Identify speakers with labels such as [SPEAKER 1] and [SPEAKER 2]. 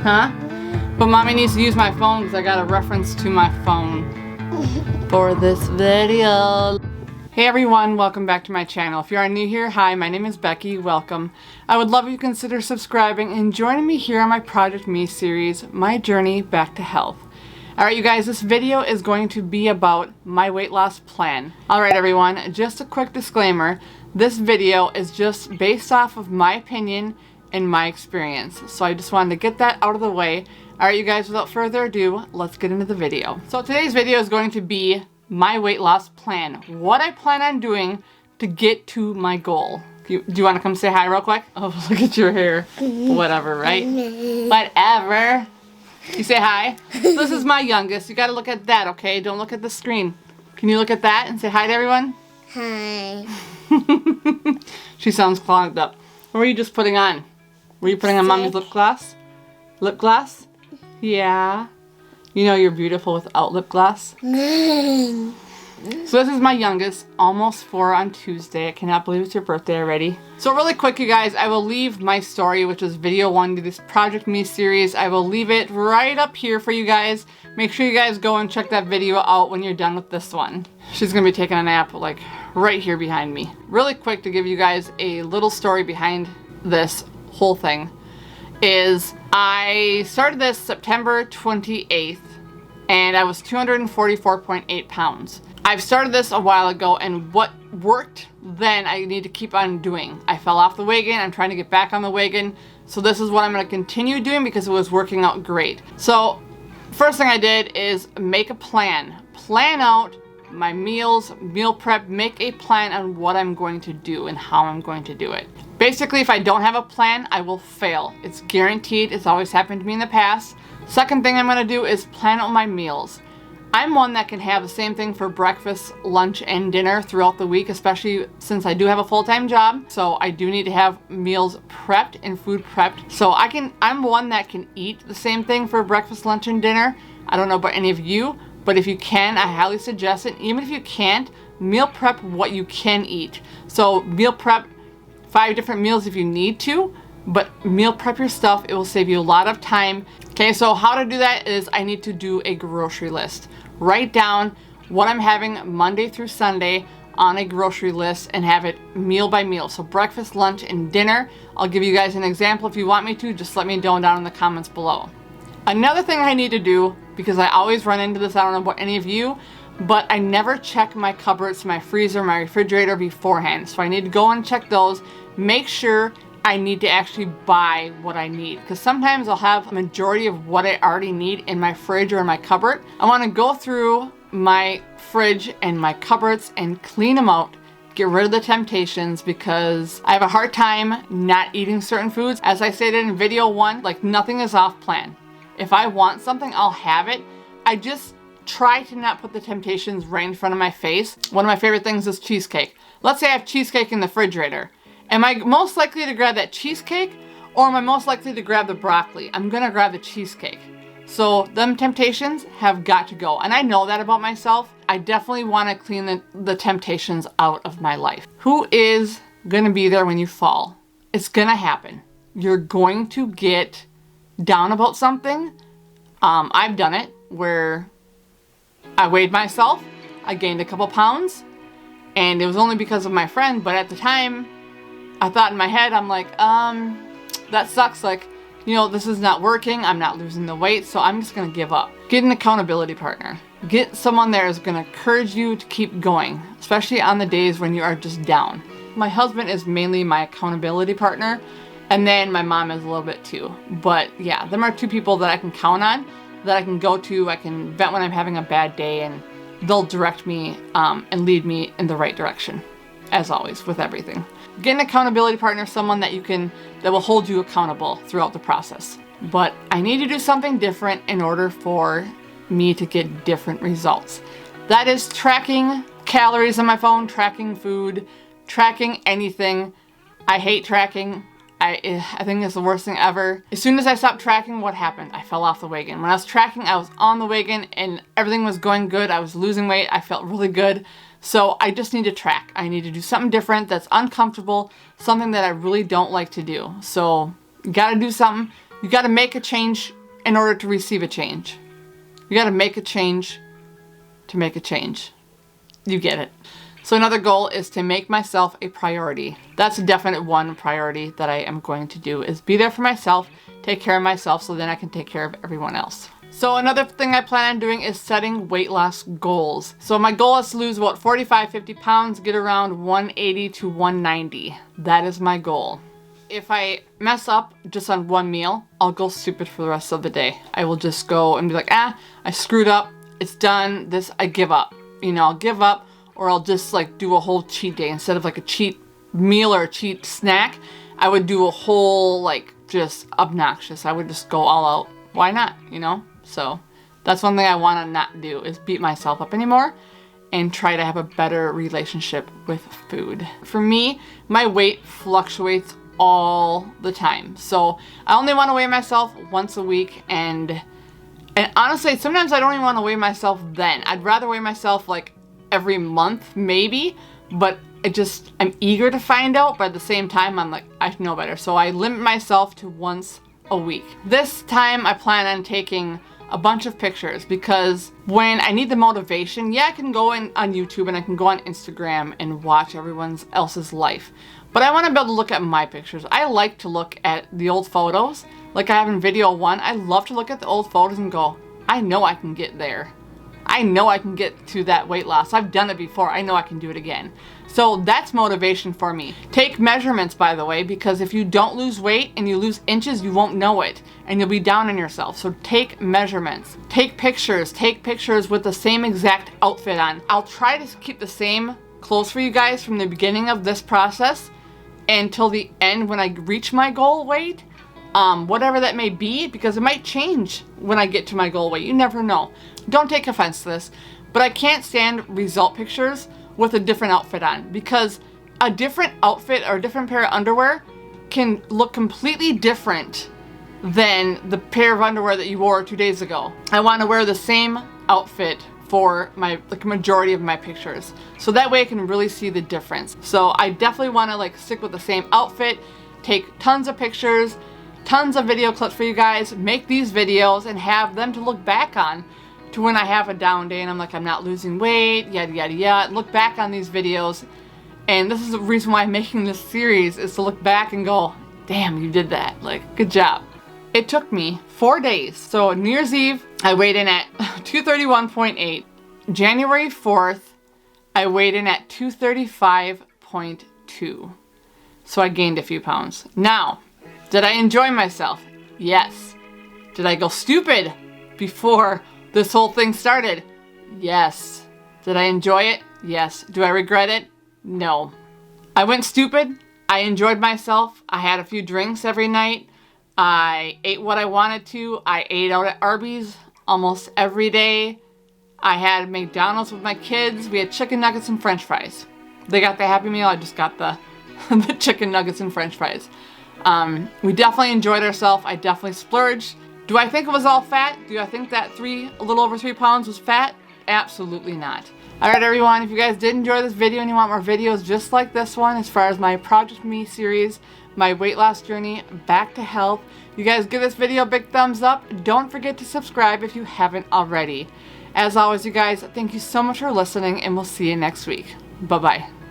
[SPEAKER 1] Huh? But mommy needs to use my phone because I got a reference to my phone for this video. Hey everyone, welcome back to my channel. If you are new here, hi, my name is Becky, welcome. I would love if you consider subscribing and joining me here on my Project Me series, My Journey Back to Health. Alright you guys, this video is going to be about my weight loss plan. Alright everyone, just a quick disclaimer. This video is just based off of my opinion and my experience. So I just wanted to get that out of the way. Alright you guys, without further ado, let's get into the video. So today's video is going to be my weight loss plan. What I plan on doing to get to my goal. Do you want to come say hi real quick? Oh, look at your hair. Whatever, right? Whatever. You say hi. This is my youngest. You gotta look at that, okay? Don't look at the screen. Can you look at that and say hi to everyone?
[SPEAKER 2] Hi.
[SPEAKER 1] She sounds clogged up. What were you just putting on? Were you putting on mommy's lip gloss? Lip gloss? Yeah. You know you're beautiful without lip gloss. So this is my youngest, almost 4 on Tuesday. I cannot believe it's your birthday already. So really quick, you guys, I will leave my story, which is video 1 to this Project Me series. I will leave it right up here for you guys. Make sure you guys go and check that video out when you're done with this one. She's gonna be taking a nap like right here behind me. Really quick to give you guys a little story behind this whole thing is I started this September 28th and I was 244.8 pounds. I've started this a while ago, and what worked then I need to keep on doing. I fell off the wagon. I'm trying to get back on the wagon. So this is what I'm going to continue doing because it was working out great. So first thing I did is make a plan. Plan out my meals, meal prep, make a plan on what I'm going to do and how I'm going to do it. Basically, if I don't have a plan, I will fail. It's guaranteed. It's always happened to me in the past. Second thing I'm going to do is plan out my meals. I'm one that can have the same thing for breakfast, lunch, and dinner throughout the week, especially since I do have a full-time job. So I do need to have meals prepped and food prepped. So I'm one that can eat the same thing for breakfast, lunch, and dinner. I don't know about any of you, but if you can, I highly suggest it. Even if you can't, meal prep what you can eat. So meal prep 5 different meals if you need to, but meal prep your stuff. It will save you a lot of time. Okay, so how to do that is I need to do a grocery list. Write down what I'm having Monday through Sunday on a grocery list and have it meal by meal. So breakfast, lunch, and dinner. I'll give you guys an example if you want me to. Just let me know down in the comments below. Another thing I need to do, because I always run into this, I don't know about any of you, but I never check my cupboards, my freezer, my refrigerator beforehand. So I need to go and check those. Make sure I need to actually buy what I need, because sometimes I'll have a majority of what I already need in my fridge or in my cupboard. I want to go through my fridge and my cupboards and clean them out, get rid of the temptations, because I have a hard time not eating certain foods. As I stated in video 1, like nothing is off plan. If I want something, I'll have it. I just try to not put the temptations right in front of my face. One of my favorite things is cheesecake. Let's say I have cheesecake in the refrigerator. Am I most likely to grab that cheesecake, or am I most likely to grab the broccoli? I'm gonna grab the cheesecake. So them temptations have got to go. And I know that about myself. I definitely want to clean the temptations out of my life. Who is gonna be there when you fall? It's gonna happen. You're going to get down about something. I've done it where I weighed myself, I gained a couple pounds, and it was only because of my friend, but at the time, I thought in my head, I'm like, that sucks. Like, you know, this is not working. I'm not losing the weight, so I'm just going to give up. Get an accountability partner. Get someone there who's going to encourage you to keep going, especially on the days when you are just down. My husband is mainly my accountability partner, and then my mom is a little bit too. But yeah, them are 2 people that I can count on, that I can go to. I can vent when I'm having a bad day, and they'll direct me and lead me in the right direction, as always, with everything. Get an accountability partner, someone that will hold you accountable throughout the process. But I need to do something different in order for me to get different results. That is tracking calories on my phone, tracking food, tracking anything. I hate tracking. I think it's the worst thing ever. As soon as I stopped tracking, what happened? I fell off the wagon. When I was tracking, I was on the wagon and everything was going good. I was losing weight. I felt really good. So I just need to track. I need to do something different that's uncomfortable, something that I really don't like to do. So you gotta do something. You got to make a change in order to receive a change. You got to make a change to make a change. You get it. So another goal is to make myself a priority. That's a definite one priority that I am going to do, is be there for myself, take care of myself, so then I can take care of everyone else. So another thing I plan on doing is setting weight loss goals. So my goal is to lose about 45, 50 pounds, get around 180 to 190. That is my goal. If I mess up just on one meal, I'll go stupid for the rest of the day. I will just go and be like, I screwed up. It's done. I give up. I'll give up, or I'll just like do a whole cheat day. Instead of like a cheat meal or a cheat snack, I would do a whole like just obnoxious. I would just go all out. Why not? So that's one thing I want to not do, is beat myself up anymore and try to have a better relationship with food. For me, my weight fluctuates all the time. So I only want to weigh myself once a week, and honestly, sometimes I don't even want to weigh myself then. I'd rather weigh myself like every month maybe, but I'm eager to find out, but at the same time I'm like, I know better. So I limit myself to once a week. This time I plan on taking a bunch of pictures, because when I need the motivation, I can go on YouTube and I can go on Instagram and watch everyone else's life. But I want to be able to look at my pictures. I like to look at the old photos, like I have in video 1. I love to look at the old photos and go, I know I can get there. I know I can get to that weight loss. I've done it before. I know I can do it again. So that's motivation for me. Take measurements, by the way, because if you don't lose weight and you lose inches, you won't know it and you'll be down on yourself. So take measurements. Take pictures with the same exact outfit on. I'll try to keep the same clothes for you guys from the beginning of this process until the end when I reach my goal weight. Whatever that may be, because it might change when I get to my goal weight. You never know. Don't take offense to this, but I can't stand result pictures with a different outfit on, because a different outfit or a different pair of underwear can look completely different than the pair of underwear that you wore 2 days ago. I want to wear the same outfit for the majority of my pictures, so that way I can really see the difference. So I definitely want to stick with the same outfit, take tons of pictures, tons of video clips for you guys, make these videos and have them to look back on to when I have a down day and I'm like, I'm not losing weight, yada yada yada. Look back on these videos, and this is the reason why I'm making this series, is to look back and go, damn, you did that, good job. It took me 4 days. So New Year's Eve, I weighed in at 231.8. January 4th, I weighed in at 235.2. So I gained a few pounds. Now, did I enjoy myself? Yes. Did I go stupid before this whole thing started? Yes. Did I enjoy it? Yes. Do I regret it? No. I went stupid. I enjoyed myself. I had a few drinks every night. I ate what I wanted to. I ate out at Arby's almost every day. I had McDonald's with my kids. We had chicken nuggets and french fries. They got the Happy Meal. I just got the chicken nuggets and french fries. We definitely enjoyed ourselves. I definitely splurged. Do I think it was all fat? Do I think that a little over 3 pounds was fat? Absolutely not. Alright everyone, if you guys did enjoy this video and you want more videos just like this one, as far as my Project Me series, my weight loss journey back to health, you guys give this video a big thumbs up. Don't forget to subscribe if you haven't already. As always, you guys, thank you so much for listening, and we'll see you next week. Bye-bye.